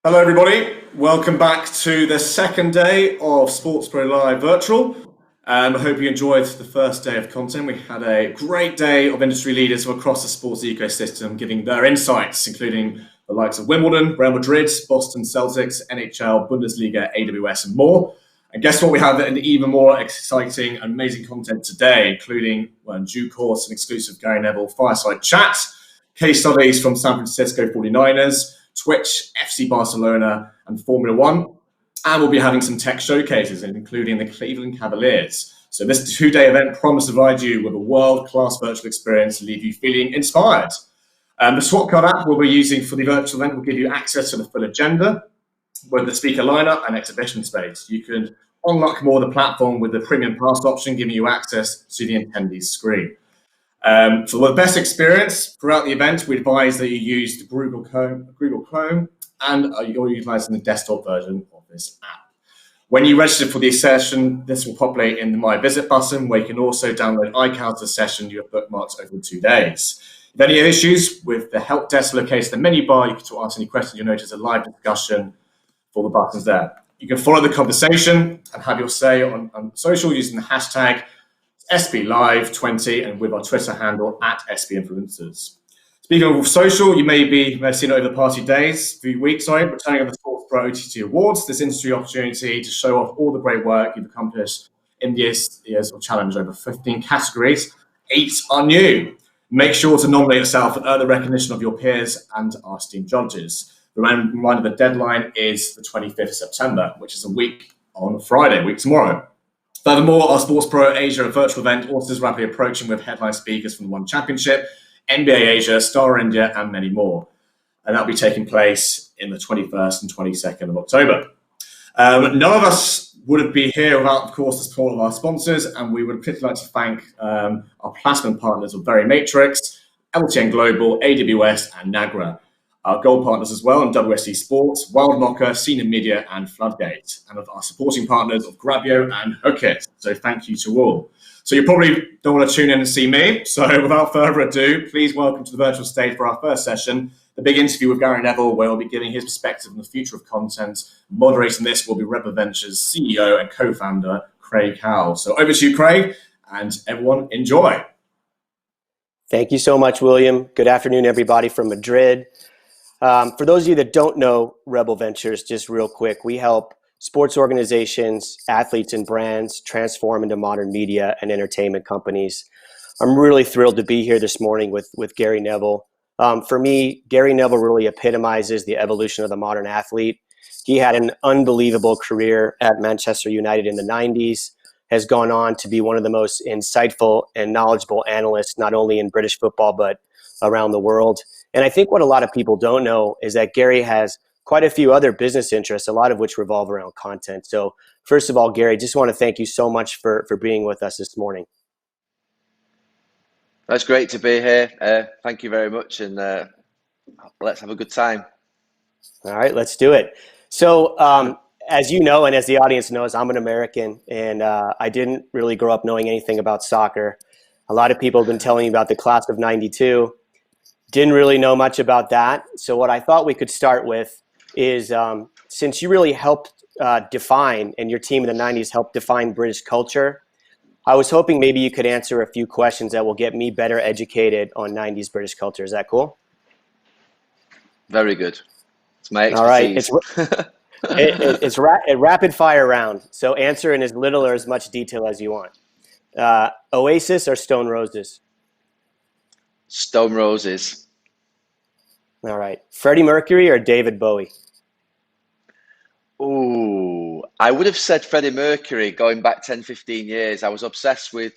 Hello everybody, welcome back to the second day of Sports Pro Live Virtual. I hope you enjoyed the first day of content. We had a great day of industry leaders from across the sports ecosystem giving their insights, including the likes of Wimbledon, Real Madrid, Boston Celtics, NHL, Bundesliga, AWS and more. And guess what, we have an even more exciting, amazing content today, including, in due course, an exclusive Gary Neville fireside chat, case studies from San Francisco 49ers, Twitch, FC Barcelona, and Formula One. And we'll be having some tech showcases, including the Cleveland Cavaliers. So this two-day event promises to provide you with a world-class virtual experience to leave you feeling inspired. The Swap Card app we'll be using for the virtual event will give you access to the full agenda with the speaker lineup and exhibition space. You can unlock more of the platform with the premium pass option, giving you access to the attendees screen. For the best experience throughout the event, we advise that you use the Google Chrome and you're utilizing the desktop version of this app. When you register for the session, this will populate in the My Visit button, where you can also download iCal to the session you have bookmarked over 2 days. If any issues with the help desk located in the menu bar, you can ask any questions. You'll notice a live discussion for the buttons there. You can follow the conversation and have your say on social using the hashtag SBLive20 and with our Twitter handle @SBInfluencers. Speaking of social, you may have seen it over the past few weeks, returning of the Sports Pro OTT Awards, this industry opportunity to show off all the great work you've accomplished in the years of challenge. Over 15 categories, 8 are new. Make sure to nominate yourself and earn the recognition of your peers and our esteemed judges. Reminder, the deadline is the 25th of September, which is a week on Friday, a week tomorrow. Furthermore, our Sports Pro Asia virtual event also is rapidly approaching with headline speakers from the One Championship, NBA Asia, Star India, and many more. And that'll be taking place in the 21st and 22nd of October. None of us would be here without, of course, the support of our sponsors, and we would particularly like to thank our platinum partners of Very Matrix, LTN Global, AWS, and Nagra. Our gold partners as well in WSC Sports, Wild Mocker, Senior Media, and Floodgate, and of our supporting partners of Grabio and Hookit. So thank you to all. So you probably don't want to tune in and see me. So without further ado, please welcome to the virtual stage for our first session, the big interview with Gary Neville, where we'll be giving his perspective on the future of content. Moderating this will be Rebel Ventures CEO and co-founder, Craig Howell. So over to you, Craig, and everyone enjoy. Thank you so much, William. Good afternoon, everybody from Madrid. For those of you that don't know Rebel Ventures, just real quick, we help sports organizations, athletes, and brands transform into modern media and entertainment companies. I'm really thrilled to be here this morning with Gary Neville. For me, Gary Neville really epitomizes the evolution of the modern athlete. He had an unbelievable career at Manchester United in the 90s, has gone on to be one of the most insightful and knowledgeable analysts, not only in British football, but around the world. And I think what a lot of people don't know is that Gary has quite a few other business interests, a lot of which revolve around content. So first of all, Gary, just want to thank you so much for being with us this morning. That's great to be here. Thank you very much. And let's have a good time. All right, let's do it. So as you know, and as the audience knows, I'm an American, and I didn't really grow up knowing anything about soccer. A lot of people have been telling me about the class of 92. Didn't really know much about that. So what I thought we could start with is, since you really helped define, and your team in the 90s helped define British culture, I was hoping maybe you could answer a few questions that will get me better educated on 90s British culture. Is that cool? Very good. It's my expertise. All right. It's a rapid fire round. So answer in as little or as much detail as you want. Oasis or Stone Roses? Stone Roses. All right. Freddie Mercury or David Bowie? Ooh, I would have said Freddie Mercury going back 10, 15 years. I was obsessed with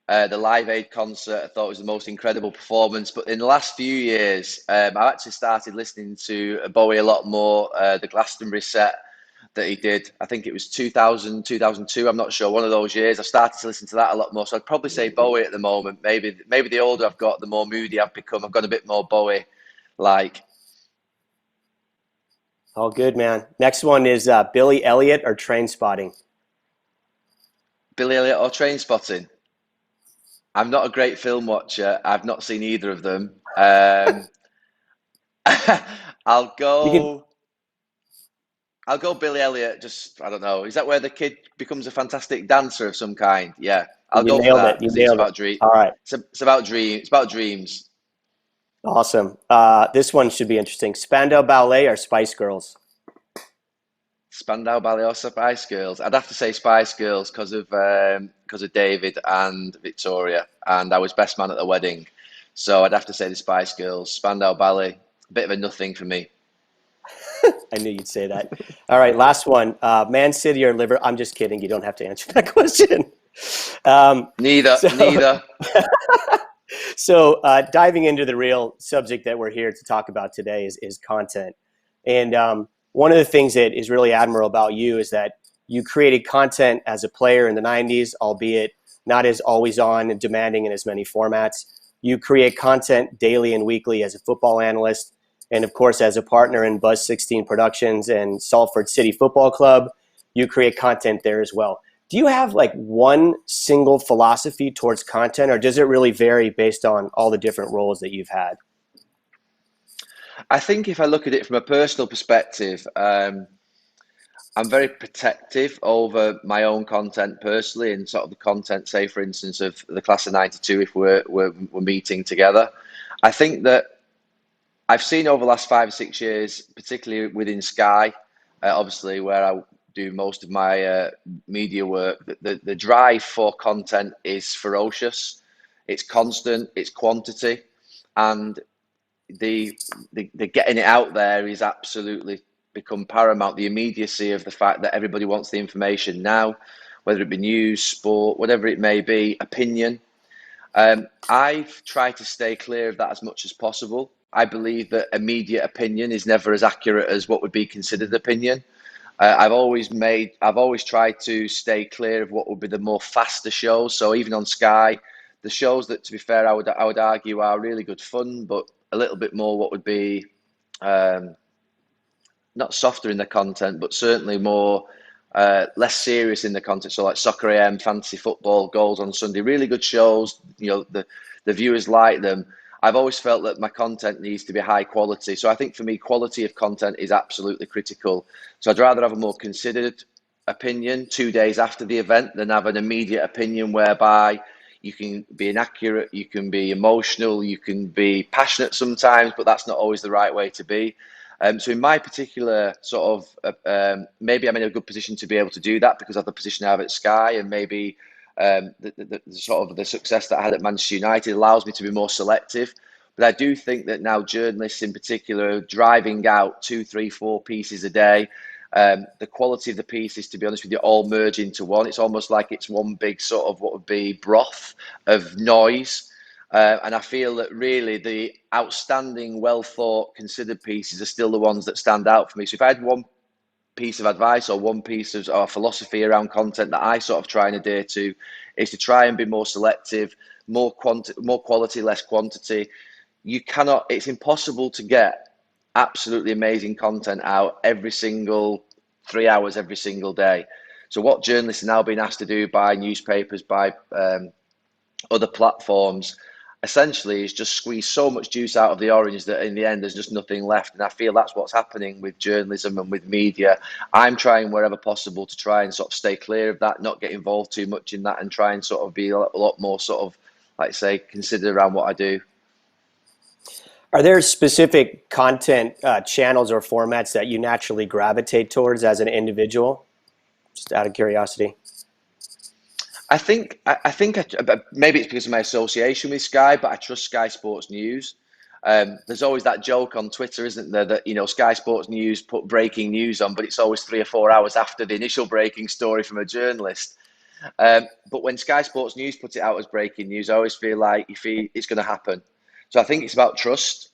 the Live Aid concert. I thought it was the most incredible performance. But in the last few years, I've actually started listening to Bowie a lot more. The Glastonbury set that he did, I think it was 2000, 2002. I'm not sure, one of those years. I started to listen to that a lot more. So I'd probably say Bowie at the moment. Maybe the older I've got, the more moody I've become. I've got a bit more Bowie-like. All good, man. Next one is Billy Elliot or Trainspotting? Billy Elliot or Trainspotting? I'm not a great film watcher. I've not seen either of them. I'll go. I'll go Billy Elliot. Just I don't know. Is that where the kid becomes a fantastic dancer of some kind? Yeah, I'll You go for nailed it. that You because it's nailed it. about dream. All right. It's about dream. It's about dreams. Awesome. This one should be interesting. Spandau Ballet or Spice Girls? Spandau Ballet or Spice Girls? I'd have to say Spice Girls because of David and Victoria, and I was best man at the wedding, so I'd have to say the Spice Girls. Spandau Ballet, a bit of a nothing for me. I knew you'd say that. All right, last one. Man City or Liverpool? I'm just kidding. You don't have to answer that question. Neither, So, neither. diving into the real subject that we're here to talk about today is content. And one of the things that is really admirable about you is that you created content as a player in the 90s, albeit not as always on and demanding in as many formats. You create content daily and weekly as a football analyst, and of course, as a partner in Buzz 16 Productions and Salford City Football Club, you create content there as well. Do you have like one single philosophy towards content, or does it really vary based on all the different roles that you've had? I think if I look at it from a personal perspective, I'm very protective over my own content personally, and sort of the content, say for instance, of the class of '92. If we're meeting together, I think that I've seen over the last 5 or 6 years, particularly within Sky, obviously where I do most of my media work, that the drive for content is ferocious. It's constant. It's quantity, and the, the getting it out there is absolutely become paramount. The immediacy of the fact that everybody wants the information now, whether it be news, sport, whatever it may be, opinion. I've tried to stay clear of that as much as possible. I believe that immediate opinion is never as accurate as what would be considered opinion. I've always tried to stay clear of what would be the more faster shows. So even on Sky, the shows that, to be fair, I would argue are really good fun, but a little bit more what would be um, not softer in the content, but certainly more less serious in the content. So like Soccer AM, Fantasy Football, Goals on Sunday, really good shows. You know, the viewers like them. I've always felt that my content needs to be high quality. So I think for me, quality of content is absolutely critical. So I'd rather have a more considered opinion 2 days after the event than have an immediate opinion whereby you can be inaccurate, you can be emotional, you can be passionate sometimes, but that's not always the right way to be. So in my particular sort of, maybe I'm in a good position to be able to do that because of the position I have at Sky, and maybe the sort of the success that I had at Manchester United allows me to be more selective. But I do think that now journalists in particular are driving out 2, 3, 4 pieces a day. The quality of the pieces, to be honest with you, all merge into one. It's almost like it's one big sort of what would be broth of noise. And I feel that really the outstanding, well thought, considered pieces are still the ones that stand out for me. So if I had one piece of advice or one piece of or philosophy around content that I sort of try and adhere to, is to try and be more selective, more quality, less quantity. You cannot, it's impossible to get absolutely amazing content out every single 3 hours every single day. So what journalists are now being asked to do by newspapers, by other platforms, essentially is just squeeze so much juice out of the orange that in the end there's just nothing left. And I feel that's what's happening with journalism and with media. I'm trying wherever possible to try and sort of stay clear of that, not get involved too much in that, and try and sort of be a lot more sort of, like say, considered around what I do. Are there specific content channels or formats that you naturally gravitate towards as an individual? Just out of curiosity. I think maybe it's because of my association with Sky, but I trust Sky Sports News. There's always that joke on Twitter, isn't there, that Sky Sports News put breaking news on, but it's always 3 or 4 hours after the initial breaking story from a journalist. But when Sky Sports News put it out as breaking news, I always feel like it's going to happen. So I think it's about trust.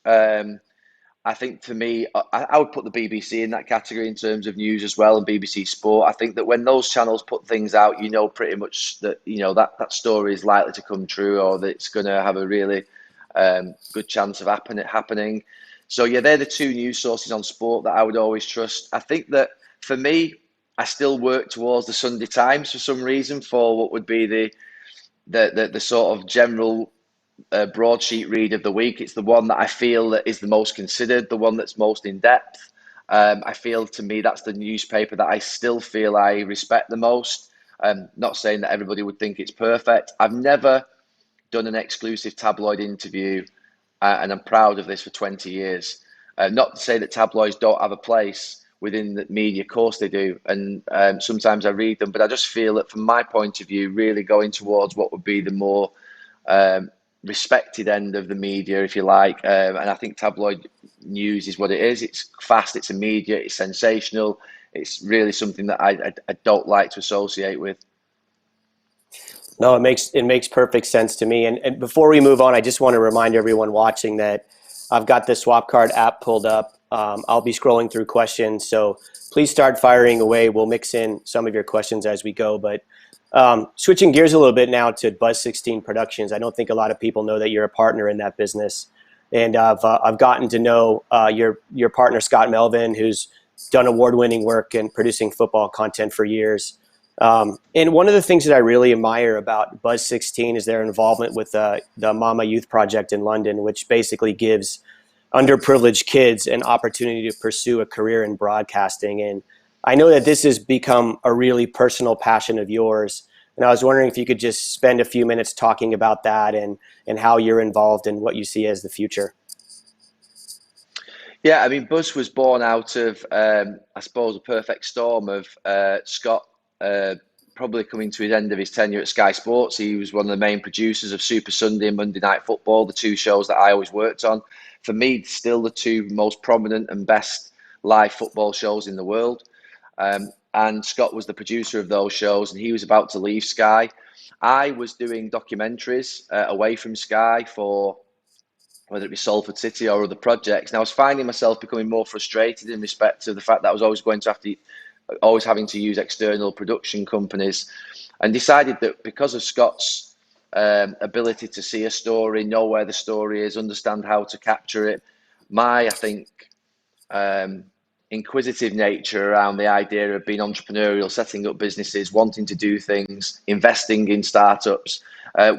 I think for me, I would put the BBC in that category in terms of news as well, and BBC Sport. I think that when those channels put things out, pretty much that that story is likely to come true, or that it's going to have a really good chance of happening. So yeah, they're the two news sources on sport that I would always trust. I think that for me, I still work towards the Sunday Times for some reason for what would be the sort of general broadsheet read of the week. It's the one that I feel that is the most considered, the one that's most in depth. I feel, to me, that's the newspaper that I still feel I respect the most. Not saying that everybody would think it's perfect. I've never done an exclusive tabloid interview, and I'm proud of this for 20 years. Not to say that tabloids don't have a place within the media, of course they do, and sometimes I read them, but I just feel that from my point of view, really going towards what would be the more respected end of the media, if you like, and I think tabloid news is what it is. It's fast, it's immediate, it's sensational. It's really something that I don't like to associate with. No, it makes perfect sense to me. And before we move on, I just want to remind everyone watching that I've got the Swap Card app pulled up. I'll be scrolling through questions, so please start firing away. We'll mix in some of your questions as we go. But switching gears a little bit now to Buzz 16 Productions, I don't think a lot of people know that you're a partner in that business. And I've gotten to know your partner, Scott Melvin, who's done award-winning work in producing football content for years. And one of the things that I really admire about Buzz 16 is their involvement with the Mama Youth Project in London, which basically gives underprivileged kids an opportunity to pursue a career in broadcasting. And I know that this has become a really personal passion of yours. And I was wondering if you could just spend a few minutes talking about that and how you're involved and what you see as the future. Yeah, I mean, Buzz was born out of, I suppose, a perfect storm of Scott probably coming to his end of his tenure at Sky Sports. He was one of the main producers of Super Sunday and Monday Night Football, the two shows that I always worked on. For me, still the two most prominent and best live football shows in the world. And Scott was the producer of those shows, and he was about to leave Sky. I was doing documentaries away from Sky for whether it be Salford City or other projects. And I was finding myself becoming more frustrated in respect to the fact that I was always going to have to, always having to use external production companies, and decided that because of Scott's ability to see a story, know where the story is, understand how to capture it, I think, inquisitive nature around the idea of being entrepreneurial, setting up businesses, wanting to do things, investing in startups.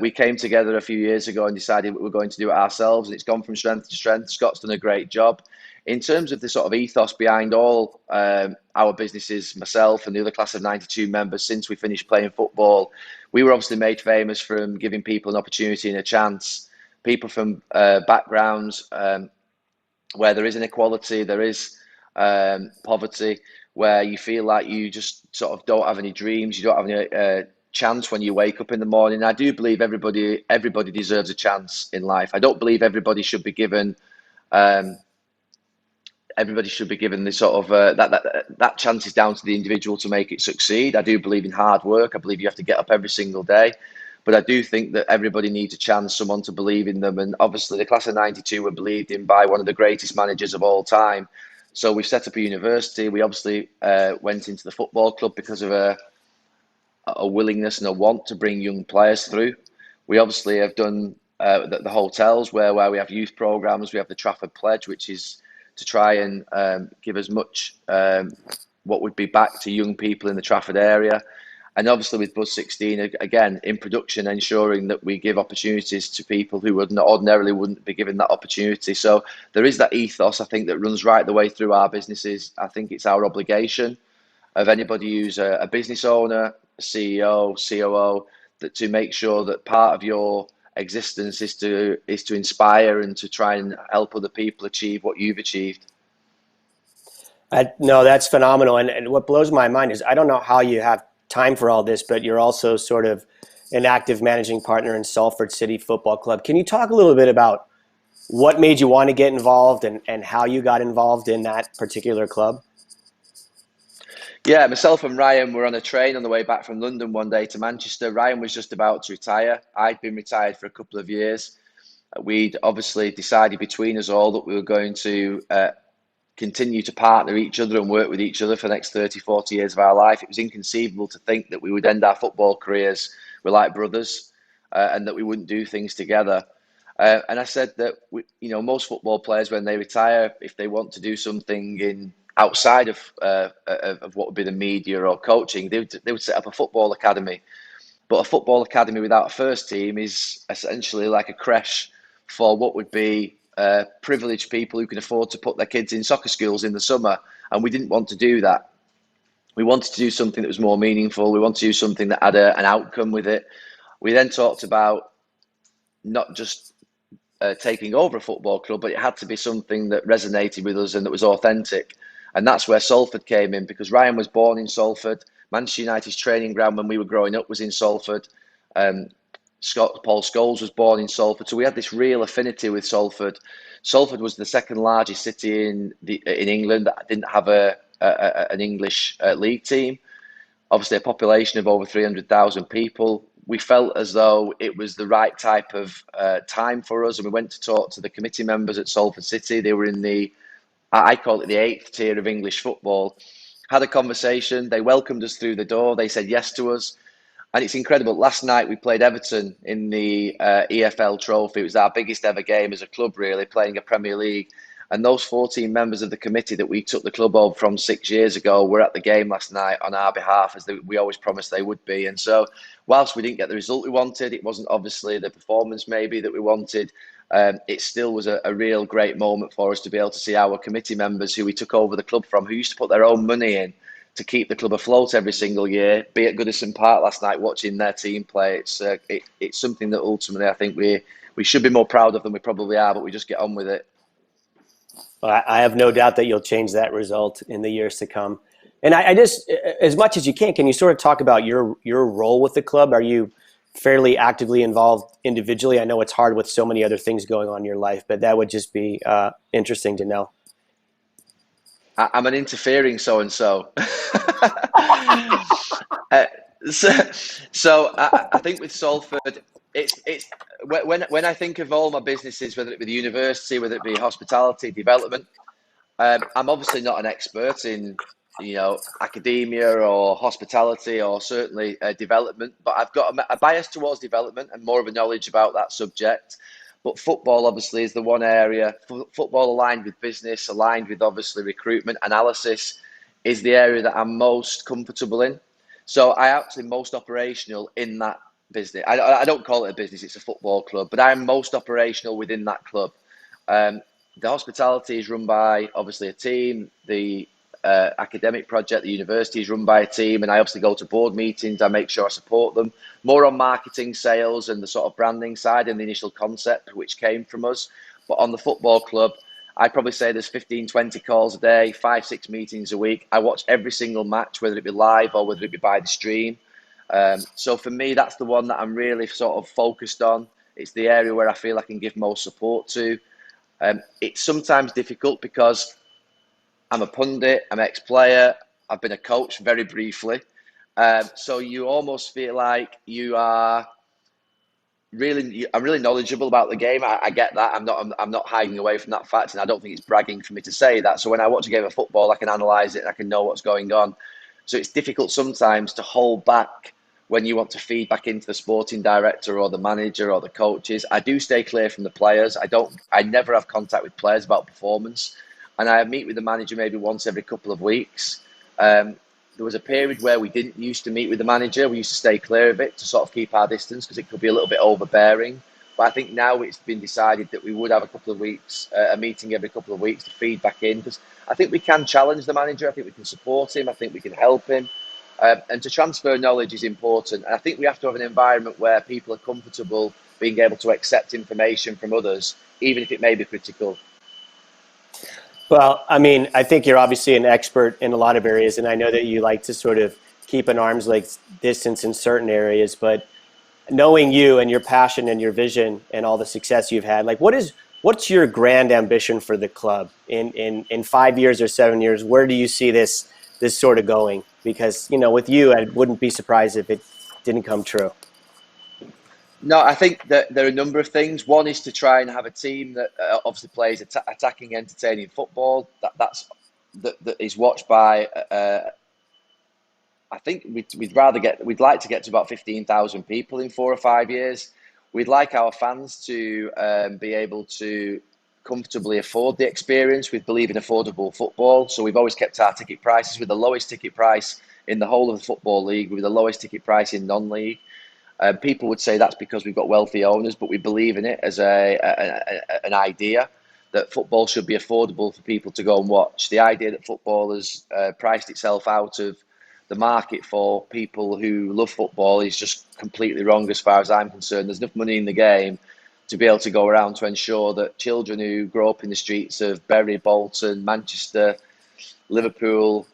We came together a few years ago and decided we were going to do it ourselves, and it's gone from strength to strength. Scott's done a great job. In terms of the sort of ethos behind all our businesses, myself and the other class of 92 members, since we finished playing football, we were obviously made famous from giving people an opportunity and a chance. People from backgrounds where there is inequality, there is poverty, where you feel like you just sort of don't have any dreams, you don't have any chance when you wake up in the morning. I do believe everybody deserves a chance in life. I don't believe everybody should be given the sort of that chance is down to the individual to make it succeed. I do believe in hard work. I believe you have to get up every single day. But I do think that everybody needs a chance, someone to believe in them. And obviously the class of 92 were believed in by one of the greatest managers of all time. So we set up a university. We obviously went into the football club because of a willingness and a want to bring young players through. We obviously have done the hotels where we have youth programs. We have the Trafford Pledge, which is to try and give as much what would be back to young people in the Trafford area. And obviously with Buzz 16, again, in production, ensuring that we give opportunities to people who ordinarily wouldn't be given that opportunity. So there is that ethos, I think, that runs right the way through our businesses. I think it's our obligation of anybody who's a business owner, a CEO, COO, that to make sure that part of your existence is to inspire and to try and help other people achieve what you've achieved. No, that's phenomenal. And what blows my mind is I don't know how you have time for all this, but you're also sort of an active managing partner in Salford City Football Club. Can you talk a little bit about what made you want to get involved and how you got involved in that particular club? Yeah, myself and Ryan were on a train on the way back from London one day to Manchester. Ryan was just about to retire. I'd been retired for a couple of years. We'd obviously decided between us all that we were going to continue to partner each other and work with each other for the next 30, 40 years of our life. It was inconceivable to think that we would end our football careers, we're like brothers, and that we wouldn't do things together. And I said that most football players, when they retire, if they want to do something outside of what would be the media or coaching, they would set up a football academy. But a football academy without a first team is essentially like a creche for what would be privileged people who can afford to put their kids in soccer schools in the summer, and we didn't want to do that. We wanted to do something that was more meaningful. We wanted to do something that had an outcome with it. We then talked about not just taking over a football club, but it had to be something that resonated with us and that was authentic. And that's where Salford came in, because Ryan was born in Salford. Manchester United's training ground when we were growing up was in Salford. Paul Scholes was born in Salford, so we had this real affinity with Salford. Salford was the second largest city in England that didn't have an English league team. Obviously, a population of over 300,000 people. We felt as though it was the right type of time for us, and we went to talk to the committee members at Salford City. They were in I call it the 8th tier of English football. Had a conversation. They welcomed us through the door. They said yes to us. And it's incredible. Last night we played Everton in the EFL Trophy. It was our biggest ever game as a club, really, playing a Premier League. And those 14 members of the committee that we took the club over from 6 years ago were at the game last night on our behalf, as we always promised they would be. And so, whilst we didn't get the result we wanted, it wasn't obviously the performance maybe that we wanted. It still was a real great moment for us to be able to see our committee members who we took over the club from, who used to put their own money in to keep the club afloat every single year, be at Goodison Park last night watching their team play. It's something that ultimately I think we should be more proud of than we probably are, but we just get on with it. Well, I have no doubt that you'll change that result in the years to come. And I just, as much as you can you sort of talk about your role with the club? Are you fairly actively involved individually? I know it's hard with so many other things going on in your life, but that would just be interesting to know. I'm an interfering so-and-so. uh, so I think with Salford, it's when I think of all my businesses, whether it be the university, whether it be hospitality, development, I'm obviously not an expert in academia or hospitality or certainly development, but I've got a bias towards development and more of a knowledge about that subject. But football obviously is the one area, football aligned with business, aligned with obviously recruitment, analysis, is the area that I'm most comfortable in. So I actually most operational in that business. I don't call it a business, it's a football club, but I'm most operational within that club. The hospitality is run by obviously a team. The academic project, the university, is run by a team, and I obviously go to board meetings. I make sure I support them more on marketing, sales, and the sort of branding side and the initial concept which came from us. But on the football club, I'd probably say there's 15, 20 calls a day, 5, 6 meetings a week. I watch every single match, whether it be live or whether it be by the stream. So for me, that's the one that I'm really sort of focused on. It's the area where I feel I can give most support to. It's sometimes difficult because I'm a pundit, I'm an ex-player, I've been a coach very briefly. So you almost feel like I'm really knowledgeable about the game. I get that. I'm not hiding away from that fact, and I don't think it's bragging for me to say that. So when I watch a game of football, I can analyse it and I can know what's going on. So it's difficult sometimes to hold back when you want to feed back into the sporting director or the manager or the coaches. I do stay clear from the players. I never have contact with players about performance, and I meet with the manager maybe once every couple of weeks. There was a period where we didn't used to meet with the manager. We used to stay clear of it to sort of keep our distance because it could be a little bit overbearing. But I think now it's been decided that we would have a couple of weeks, a meeting every couple of weeks to feed back in, because I think we can challenge the manager. I think we can support him. I think we can help him. And to transfer knowledge is important. And I think we have to have an environment where people are comfortable being able to accept information from others, even if it may be critical. Well, I mean, I think you're obviously an expert in a lot of areas, and I know that you like to sort of keep an arm's length distance in certain areas, but knowing you and your passion and your vision and all the success you've had, like what's your grand ambition for the club in 5 years or 7 years? Where do you see this sort of going? Because, with you, I wouldn't be surprised if it didn't come true. No, I think that there are a number of things. One is to try and have a team that obviously plays attacking, entertaining football. That is watched by. I think we'd like to get to about 15,000 people in 4 or 5 years. We'd like our fans to be able to comfortably afford the experience. We believe in affordable football, so we've always kept our ticket prices with the lowest ticket price in the whole of the Football League, with the lowest ticket price in non-league. People would say that's because we've got wealthy owners, but we believe in it as an idea. that football should be affordable for people to go and watch. The idea that football has priced itself out of the market for people who love football is just completely wrong as far as I'm concerned. There's enough money in the game to be able to go around to ensure that children who grow up in the streets of Bury, Bolton, Manchester, Liverpool,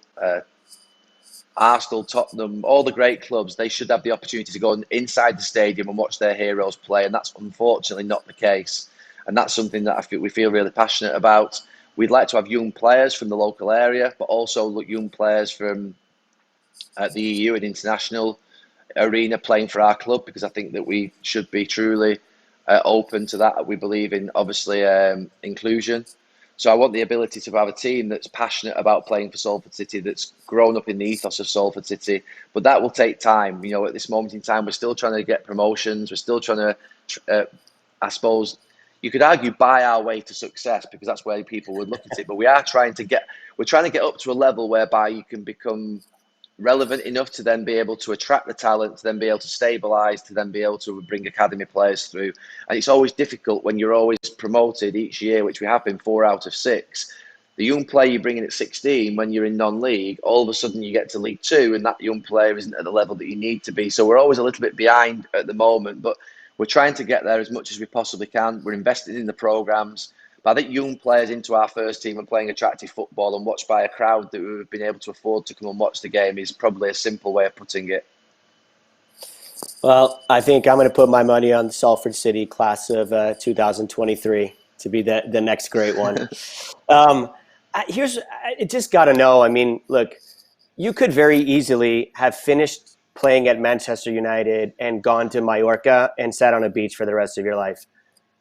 Arsenal, Tottenham, all the great clubs, they should have the opportunity to go inside the stadium and watch their heroes play, and that's unfortunately not the case. And that's something that we feel really passionate about. We'd like to have young players from the local area, but also young players from the EU and international arena playing for our club, because I think that we should be truly open to that. We believe in, obviously, inclusion. So I want the ability to have a team that's passionate about playing for Salford City, that's grown up in the ethos of Salford City. But that will take time. You know, at this moment in time, we're still trying to get promotions. We're still trying to, I suppose, you could argue, buy our way to success, because that's where people would look at it. But we're trying to get up to a level whereby you can become relevant enough to then be able to attract the talent, to then be able to stabilise, to then be able to bring academy players through. And it's always difficult when you're always promoted each year, which we have been 4 out of 6. The young player you bring in at 16, when you're in non-league, all of a sudden you get to League Two and that young player isn't at the level that you need to be. So we're always a little bit behind at the moment, but we're trying to get there as much as we possibly can. We're invested in the programmes. But I think young players into our first team and playing attractive football and watched by a crowd that we've been able to afford to come and watch the game is probably a simple way of putting it. Well, I think I'm going to put my money on the Salford City class of 2023 to be the next great one. I just got to know. I mean, look, you could very easily have finished playing at Manchester United and gone to Mallorca and sat on a beach for the rest of your life.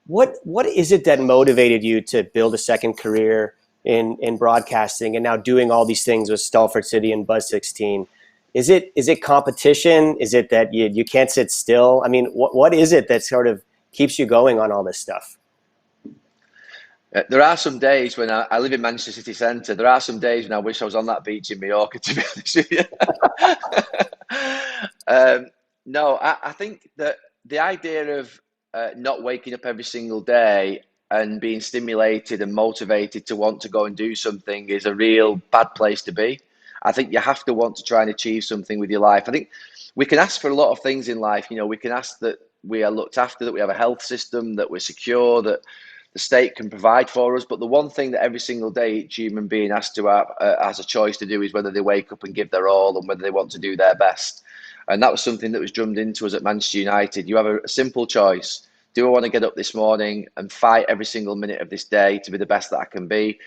What is it that motivated you to build a second career in broadcasting and now doing all these things with Salford City and Buzz 16? Is it competition? Is it that you can't sit still? I mean, what is it that sort of keeps you going on all this stuff? There are some days when I live in Manchester City Centre. There are some days when I wish I was on that beach in Mallorca, to be honest with you. No, I think that the idea of not waking up every single day and being stimulated and motivated to want to go and do something is a real bad place to be. I think you have to want to try and achieve something with your life. I think we can ask for a lot of things in life. You know, we can ask that we are looked after, that we have a health system, that we're secure, that the state can provide for us. But the one thing that every single day each human being has to have has a choice to do is whether they wake up and give their all and whether they want to do their best. And that was something that was drummed into us at Manchester United. You have a simple choice. Do I want to get up this morning and fight every single minute of this day to be the best that I can be?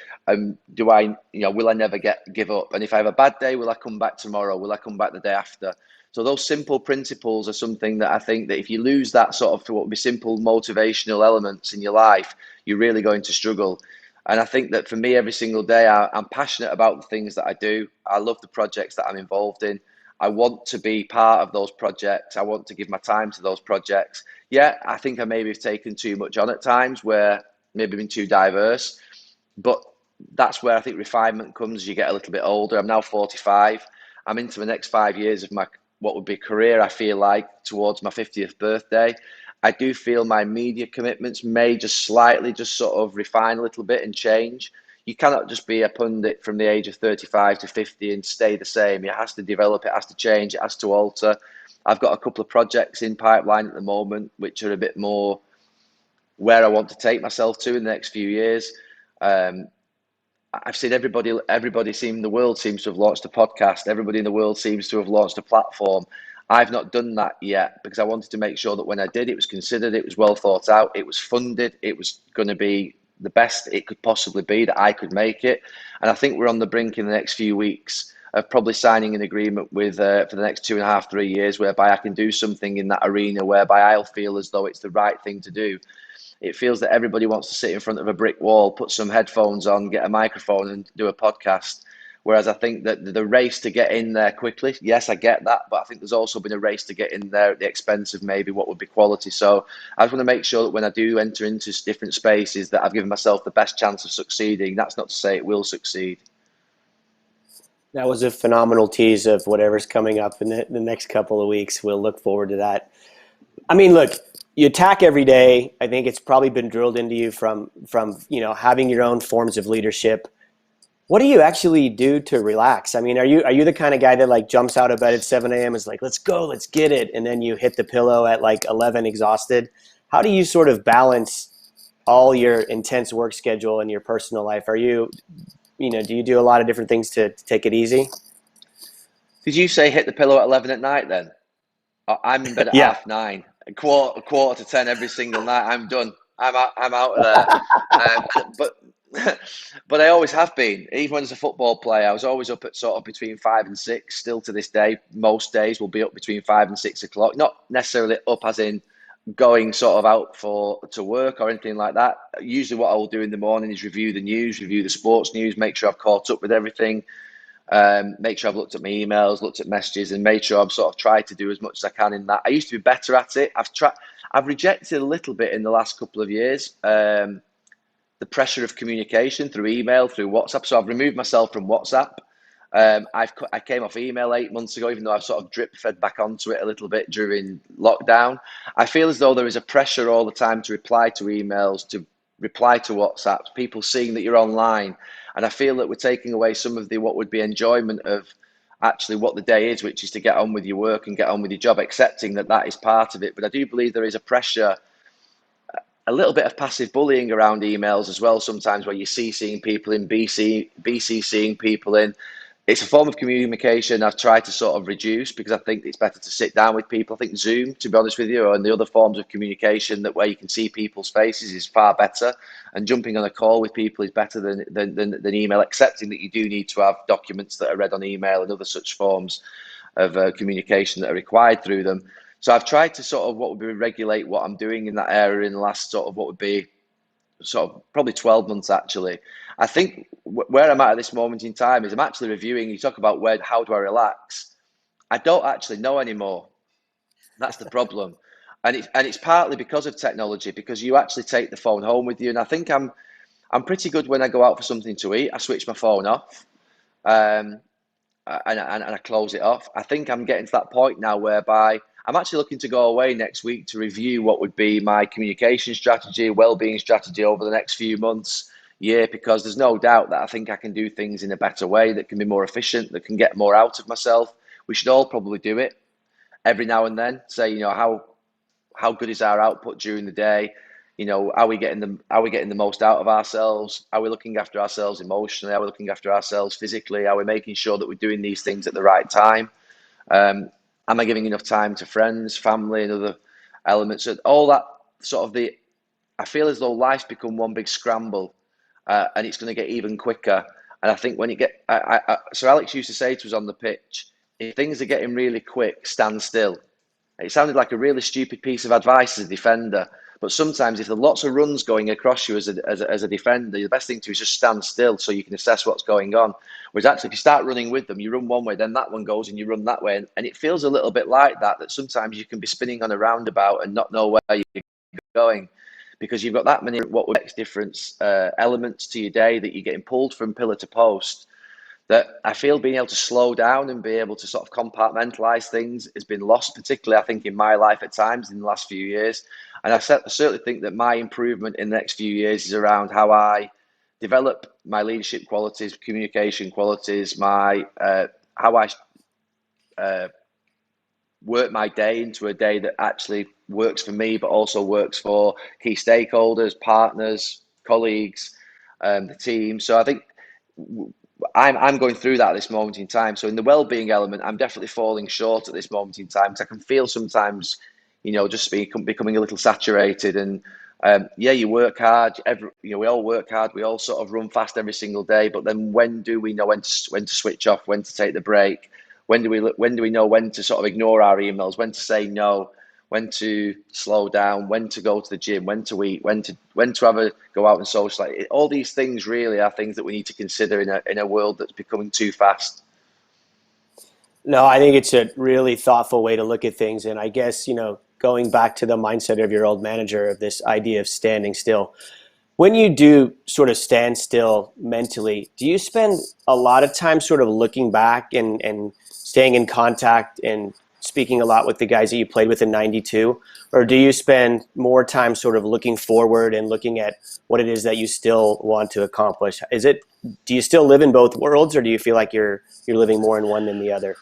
Do I, will I never give up? And if I have a bad day, will I come back tomorrow? Will I come back the day after? So those simple principles are something that I think that if you lose that sort of what would be simple motivational elements in your life, you're really going to struggle. And I think that for me, every single day, I'm passionate about the things that I do. I love the projects that I'm involved in. I want to be part of those projects. I want to give my time to those projects. Yeah, I think I maybe have taken too much on at times, where maybe been too diverse. But that's where I think refinement comes as you get a little bit older. I'm now 45. I'm into the next 5 years of my what would be career, I feel like, towards my 50th birthday. I do feel my media commitments may just slightly just sort of refine a little bit and change. You cannot just be a pundit from the age of 35 to 50 and stay the same. It has to develop, it has to change, it has to alter. I've got a couple of projects in pipeline at the moment, which are a bit more where I want to take myself to in the next few years. I've seen everybody in the world seems to have launched a podcast. Everybody in the world seems to have launched a platform. I've not done that yet because I wanted to make sure that when I did, it was considered, it was well thought out, it was funded, it was going to be the best it could possibly be, that I could make it. And I think we're on the brink in the next few weeks of probably signing an agreement with for the next 2.5, 3 years, whereby I can do something in that arena, whereby I'll feel as though it's the right thing to do. It feels that everybody wants to sit in front of a brick wall, put some headphones on, get a microphone and do a podcast. Whereas I think that the race to get in there quickly, yes, I get that, but I think there's also been a race to get in there at the expense of maybe what would be quality. So I just want to make sure that when I do enter into different spaces that I've given myself the best chance of succeeding. That's not to say it will succeed. That was a phenomenal tease of whatever's coming up in the next couple of weeks. We'll look forward to that. I mean, look, you attack every day. I think it's probably been drilled into you from having your own forms of leadership. What do you actually do to relax? I mean, are you the kind of guy that like jumps out of bed at 7 a.m. is like, let's go, let's get it, and then you hit the pillow at like 11 exhausted? How do you sort of balance all your intense work schedule and your personal life? Are do you do a lot of different things to take it easy? Did you say hit the pillow at 11 at night then? I'm in bed at Yeah. 9:30, a quarter to 10 every single night. I'm done. I'm out of there. But but I always have been. Even when as a football player, I was always up at sort of between 5 and 6. Still to this day, most days will be up between 5 and 6 o'clock. Not necessarily up as in going sort of out to work or anything like that. Usually, what I will do in the morning is review the news, review the sports news, make sure I've caught up with everything. Make sure I've looked at my emails, looked at messages, and made sure I've sort of tried to do as much as I can in that. I used to be better at it. I've rejected a little bit in the last couple of years the pressure of communication through email, through WhatsApp. So I've removed myself from WhatsApp. I came off email 8 months ago, even though I've sort of drip fed back onto it a little bit during lockdown. I feel as though there is a pressure all the time to reply to emails, to reply to WhatsApps, people seeing that you're online. And I feel that we're taking away some of the what would be enjoyment of actually what the day is, which is to get on with your work and get on with your job, accepting that that is part of it. But I do believe there is a pressure, a little bit of passive bullying around emails as well sometimes, where you're CCing people in, BCCing people in. It's a form of communication I've tried to sort of reduce because I think it's better to sit down with people. I think Zoom, to be honest with you, and the other forms of communication that where you can see people's faces is far better. And jumping on a call with people is better than email, accepting that you do need to have documents that are read on email and other such forms of communication that are required through them. So I've tried to sort of what would be regulate what I'm doing in that area in the last sort of what would be sort of probably 12 months actually. I think where I'm at this moment in time is I'm actually reviewing. You talk about how do I relax? I don't actually know anymore. That's the problem, and it's partly because of technology, because you actually take the phone home with you. And I think I'm pretty good when I go out for something to eat. I switch my phone off. Um, and I close it off. I think I'm getting to that point now whereby I'm actually looking to go away next week to review what would be my communication strategy, well-being strategy over the next few months, year, because there's no doubt that I think I can do things in a better way that can be more efficient, that can get more out of myself. We should all probably do it every now and then. Say, how good is our output during the day? Are we getting the most out of ourselves? Are we looking after ourselves emotionally? Are we looking after ourselves physically? Are we making sure that we're doing these things at the right time? Am I giving enough time to friends, family, and other elements? And all that sort of I feel as though life's become one big scramble, and it's going to get even quicker. And I think when so Alex used to say to us on the pitch, if things are getting really quick, stand still. It sounded like a really stupid piece of advice as a defender, but sometimes if there are lots of runs going across you as a defender, the best thing to do is just stand still so you can assess what's going on. Whereas actually, if you start running with them, you run one way, then that one goes and you run that way. And it feels a little bit like that sometimes you can be spinning on a roundabout and not know where you're going because you've got that many what would make difference elements to your day that you're getting pulled from pillar to post, that I feel being able to slow down and be able to sort of compartmentalize things has been lost, particularly I think in my life at times in the last few years. And I certainly think that my improvement in the next few years is around how I develop my leadership qualities, communication qualities, my how I work my day into a day that actually works for me, but also works for key stakeholders, partners, colleagues, the team. So I think I'm going through that at this moment in time. So in the well-being element, I'm definitely falling short at this moment in time because I can feel sometimes, just becoming a little saturated. And yeah, you work hard. We all work hard. We all sort of run fast every single day. But then when do we know when to switch off? When to take the break? When do we know when to sort of ignore our emails? When to say no? When to slow down, when to go to the gym, when to eat, when to go out and socialize. All these things really are things that we need to consider in a world that's becoming too fast. No, I think it's a really thoughtful way to look at things. And I guess, going back to the mindset of your old manager of this idea of standing still, when you do sort of stand still mentally, do you spend a lot of time sort of looking back and staying in contact and speaking a lot with the guys that you played with in 92? Or do you spend more time sort of looking forward and looking at what it is that you still want to accomplish? Do you still live in both worlds, or do you feel like you're living more in one than the other?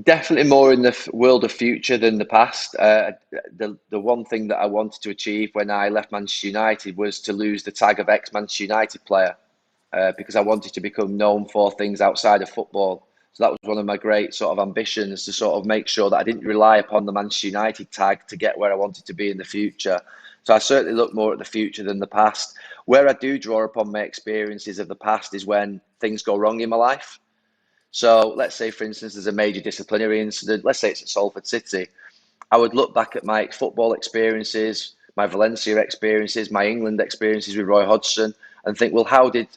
Definitely more in the world of future than the past. The one thing that I wanted to achieve when I left Manchester United was to lose the tag of ex-Manchester United player, because I wanted to become known for things outside of football. So that was one of my great sort of ambitions, to sort of make sure that I didn't rely upon the Manchester United tag to get where I wanted to be in the future. So I certainly look more at the future than the past. Where I do draw upon my experiences of the past is when things go wrong in my life. So let's say, for instance, there's a major disciplinary incident. Let's say it's at Salford City. I would look back at my football experiences, my Valencia experiences, my England experiences with Roy Hodgson, and think, well, how did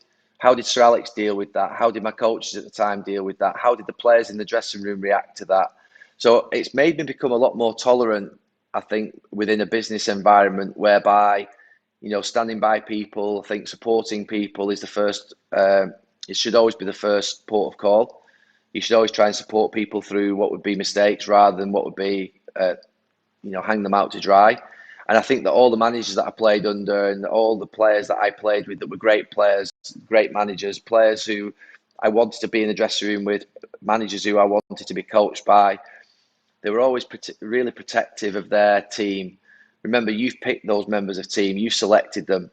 Sir Alex deal with that? How did my coaches at the time deal with that? How did the players in the dressing room react to that? So it's made me become a lot more tolerant, I think, within a business environment whereby, standing by people, I think supporting people is the first. It should always be the first port of call. You should always try and support people through what would be mistakes rather than what would be, hang them out to dry. And I think that all the managers that I played under and all the players that I played with that were great players, great managers, players who I wanted to be in the dressing room with, managers who I wanted to be coached by, they were always really protective of their team. Remember, you've picked those members of team, you've selected them.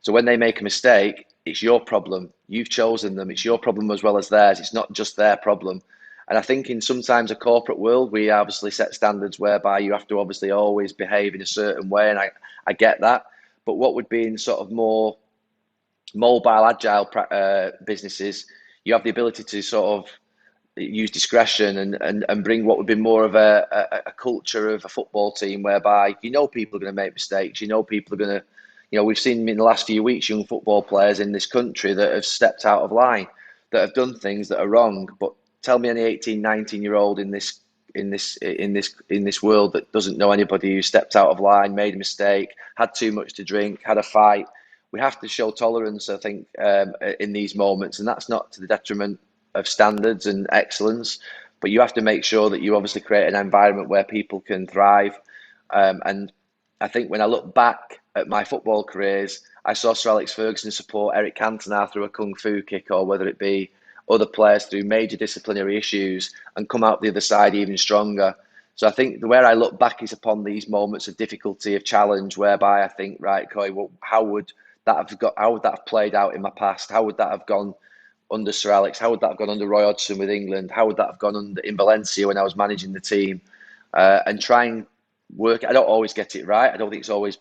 So when they make a mistake, it's your problem. You've chosen them. It's your problem as well as theirs. It's not just their problem. And I think in sometimes a corporate world, we obviously set standards whereby you have to obviously always behave in a certain way. And I get that. But what would be in sort of more mobile, agile businesses, you have the ability to sort of use discretion and bring what would be more of a culture of a football team whereby people are going to make mistakes. People are going to, we've seen in the last few weeks young football players in this country that have stepped out of line, that have done things that are wrong. But tell me any 18, 19-year-old in this world that doesn't know anybody who stepped out of line, made a mistake, had too much to drink, had a fight. We have to show tolerance, I think, in these moments, and that's not to the detriment of standards and excellence, but you have to make sure that you obviously create an environment where people can thrive. And I think when I look back at my football careers, I saw Sir Alex Ferguson support Eric Cantona through a kung fu kick, or whether it be other players through major disciplinary issues, and come out the other side even stronger. So I think where I look back is upon these moments of difficulty, of challenge, whereby I think, right, okay, well, how would that have played out in my past? How would that have gone under Sir Alex? How would that have gone under Roy Hodgson with England? How would that have gone in Valencia when I was managing the team? And try and work. I don't always get it right. I don't think it's always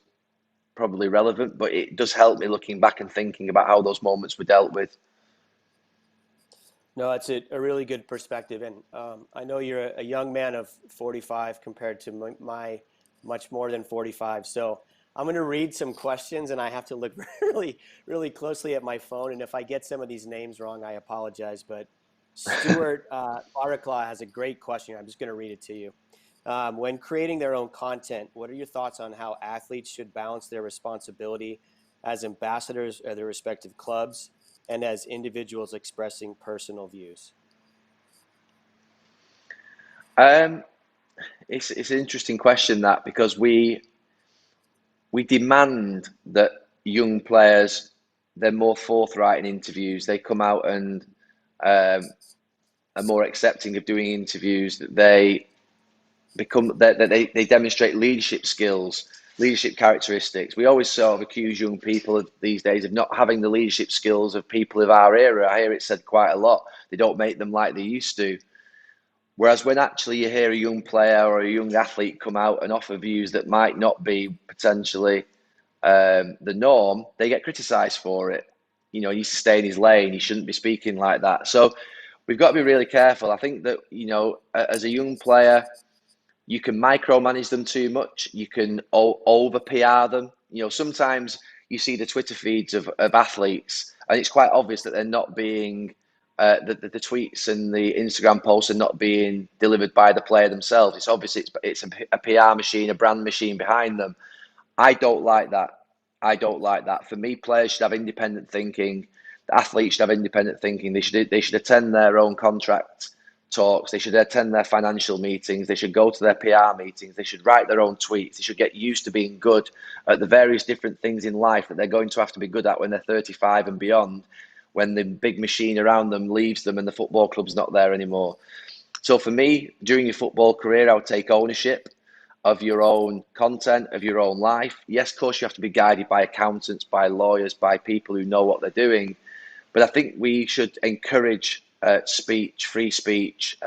probably relevant, but it does help me looking back and thinking about how those moments were dealt with. No, it's a really good perspective. And I know you're a young man of 45 compared to my much more than 45. So I'm going to read some questions, and I have to look really, really closely at my phone. And if I get some of these names wrong, I apologize. But Stuart Barakla has a great question. I'm just going to read it to you. When creating their own content, what are your thoughts on how athletes should balance their responsibility as ambassadors of their respective clubs and as individuals expressing personal views? It's an interesting question, that, because we demand that young players, they're more forthright in interviews. They come out and are more accepting of doing interviews, that they demonstrate leadership skills, leadership characteristics. We always sort of accuse young people these days of not having the leadership skills of people of our era. I hear it said quite a lot. They don't make them like they used to. Whereas when actually you hear a young player or a young athlete come out and offer views that might not be potentially the norm, they get criticised for it. He needs to stay in his lane. He shouldn't be speaking like that. So we've got to be really careful. I think that, as a young player, you can micromanage them too much. You can over PR them. Sometimes you see the Twitter feeds of athletes, and it's quite obvious that they're not being the tweets and the Instagram posts are not being delivered by the player themselves. It's obvious it's a PR machine, a brand machine behind them. I don't like that. I don't like that. For me, players should have independent thinking. The athletes should have independent thinking. They should attend their own contract talks. They should attend their financial meetings. They should go to their PR meetings. They should write their own tweets. They should get used to being good at the various different things in life that they're going to have to be good at when they're 35 and beyond, when the big machine around them leaves them and the football club's not there anymore. So for me, during your football career, I would take ownership of your own content, of your own life. Yes, of course, you have to be guided by accountants, by lawyers, by people who know what they're doing. But I think we should encourage speech, free speech,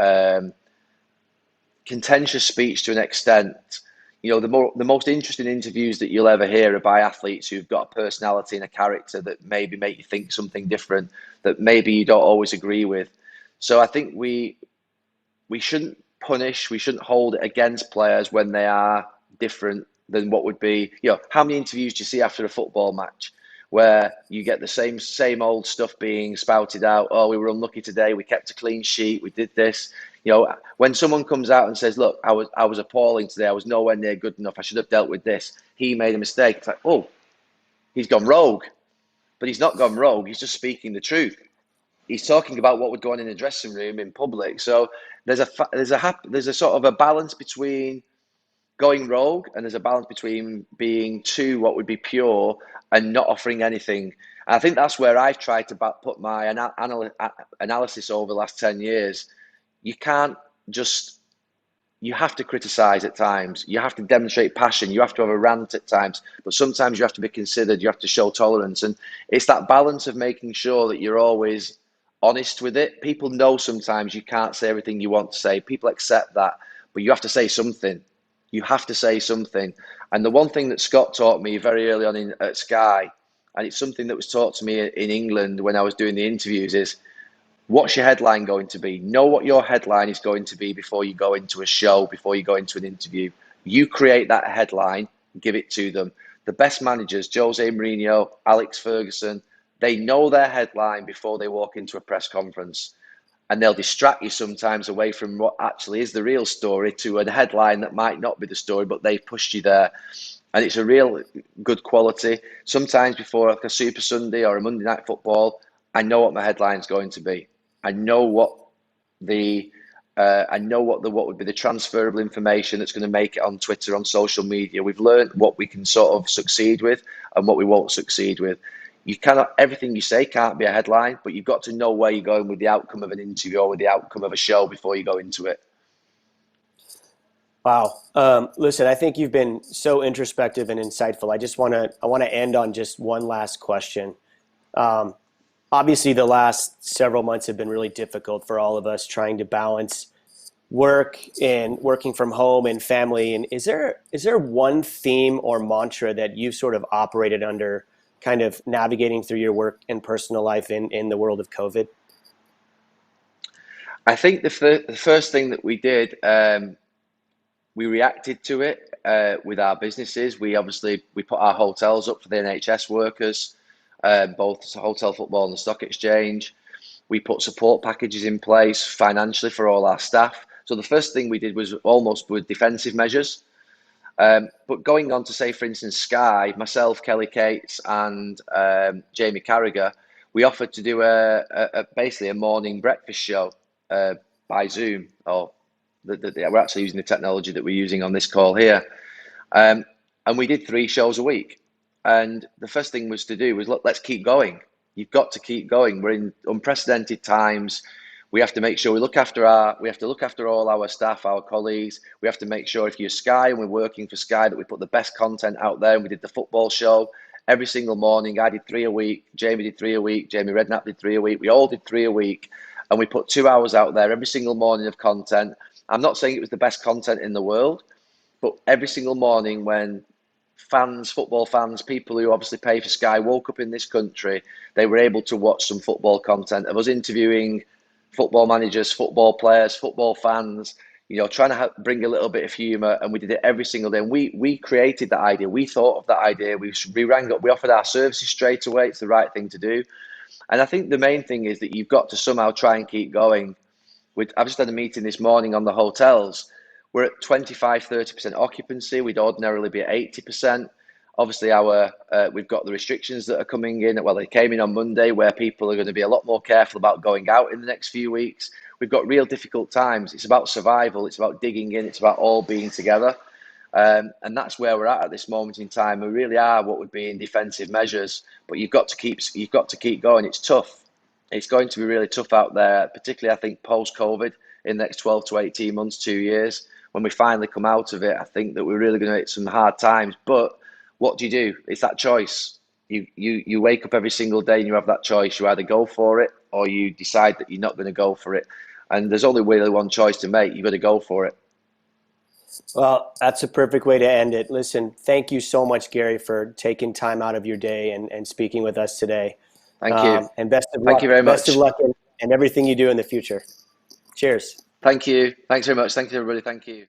contentious speech to an extent. You know, the most interesting interviews that you'll ever hear are by athletes who've got a personality and a character that maybe make you think something different, that maybe you don't always agree with. So I think we shouldn't punish, we shouldn't hold it against players when they are different than what would be, you know, how many interviews do you see after a football match where you get the same old stuff being spouted out? Oh, we were unlucky today, we kept a clean sheet, we did this. You know, when someone comes out and says, look, I was appalling today, I was nowhere near good enough, I should have dealt with this, he made a mistake. It's like, oh, he's gone rogue. But he's not gone rogue, he's just speaking the truth. He's talking about what would go on in the dressing room in public. So there's a sort of a balance between going rogue, and there's a balance between being too what would be pure and not offering anything. And I think that's where I've tried to put my analysis over the last 10 years. You can't just, you have to criticize at times. You have to demonstrate passion. You have to have a rant at times. But sometimes you have to be considered. You have to show tolerance. And it's that balance of making sure that you're always honest with it. People know sometimes you can't say everything you want to say. People accept that. But you have to say something. You have to say something. And the one thing that Scott taught me very early on at Sky, and it's something that was taught to me in England when I was doing the interviews, is what's your headline going to be? Know what your headline is going to be before you go into a show, before you go into an interview. You create that headline, give it to them. The best managers, Jose Mourinho, Alex Ferguson, they know their headline before they walk into a press conference. And they'll distract you sometimes away from what actually is the real story to a headline that might not be the story, but they've pushed you there. And it's a real good quality. Sometimes before like a Super Sunday or a Monday Night Football, I know what my headline's going to be. I know what what would be the transferable information that's going to make it on Twitter, on social media. We've learned what we can sort of succeed with and what we won't succeed with. You cannot, everything you say can't be a headline, but you've got to know where you're going with the outcome of an interview or with the outcome of a show before you go into it. Wow. Listen, I think you've been so introspective and insightful. I want to end on just one last question. Obviously, the last several months have been really difficult for all of us trying to balance work and working from home and family. And is there one theme or mantra that you've sort of operated under, kind of navigating through your work and personal life in the world of COVID? I think the first thing that we did, we reacted to it with our businesses. We put our hotels up for the NHS workers, both hotel football and the stock exchange. We put support packages in place financially for all our staff. So the first thing we did was almost with defensive measures. But going on to say, for instance, Sky, myself, Kelly Cates, and Jamie Carragher, we offered to do basically a morning breakfast show by Zoom. We're actually using the technology that we're using on this call here. And we did 3 shows a week. And the first thing was to do was, look, let's keep going. You've got to keep going. We're in unprecedented times. We have to make sure we look after all our staff, our colleagues. We have to make sure if you're Sky and we're working for Sky that we put the best content out there. And we did the football show every single morning. I did 3 a week. Jamie did 3 a week. Jamie Redknapp did 3 a week. We all did 3 a week. And we put 2 hours out there every single morning of content. I'm not saying it was the best content in the world, but every single morning when fans, football fans, people who obviously pay for Sky woke up in this country, they were able to watch some football content of us interviewing football managers, football players, football fans, you know, trying to bring a little bit of humour. And we did it every single day. And we created that idea. We thought of that idea. We rang up, we offered our services straight away. It's the right thing to do. And I think the main thing is that you've got to somehow try and keep going. I've just had a meeting this morning on the hotels. We're at 25, 30% occupancy. We'd ordinarily be at 80%. Obviously, we've got the restrictions that are coming in. Well, they came in on Monday, where people are going to be a lot more careful about going out in the next few weeks. We've got real difficult times. It's about survival. It's about digging in. It's about all being together. And that's where we're at this moment in time. We really are what would be in defensive measures, but you've got to keep going. It's tough. It's going to be really tough out there, particularly I think post-COVID in the next 12 to 18 months, 2 years. When we finally come out of it, I think that we're really going to hit some hard times. But what do? It's that choice. You wake up every single day and you have that choice. You either go for it or you decide that you're not going to go for it. And there's only really one choice to make. You've got to go for it. Well, that's a perfect way to end it. Listen, thank you so much, Gary, for taking time out of your day and speaking with us today. Thank you. And best of luck. Thank you very much. Best of luck in everything you do in the future. Cheers. Thank you. Thanks very much. Thank you, everybody. Thank you.